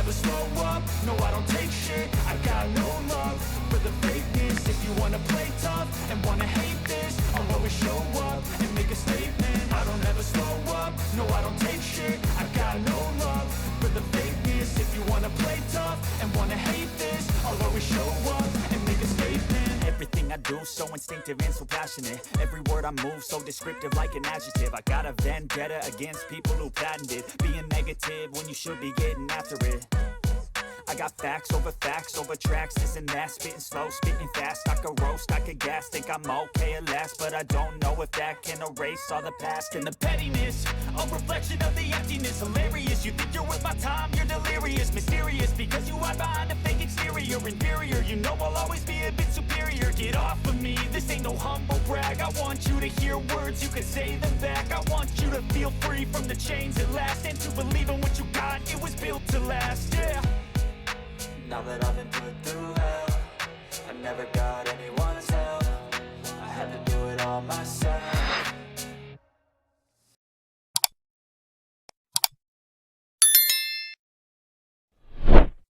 never slow up, no I don't take shit. I got no love for the fakeness. If you wanna play tough and wanna hate this, I'll always show up and make a statement. I don't ever slow up, no I don't take shit. I got no love for the fakeness. If you wanna play tough and wanna hate this, I'll always show up and make a statement. Everything I do so instinctive and so passionate. Every word I move so descriptive like an adjective. I got a vendetta against people who patented being negative when you should be getting after it. I got facts over tracks, this and that. Spitting slow, spitting fast. I could roast, I could gas. Think I'm okay at last, but I don't know if that can erase all the past. And the pettiness, a reflection of the emptiness. Hilarious, you think you're worth my time, you're delirious. Mysterious, because you hide behind a fake exterior. Inferior, you know I'll always be a bit superior. Get off of me, this ain't no humble brag. I want you to hear words, you can say them back. I want you to feel free from the chains at last, and to believe in what you got, it was built to last, yeah. Now that I've been put through hell, I never got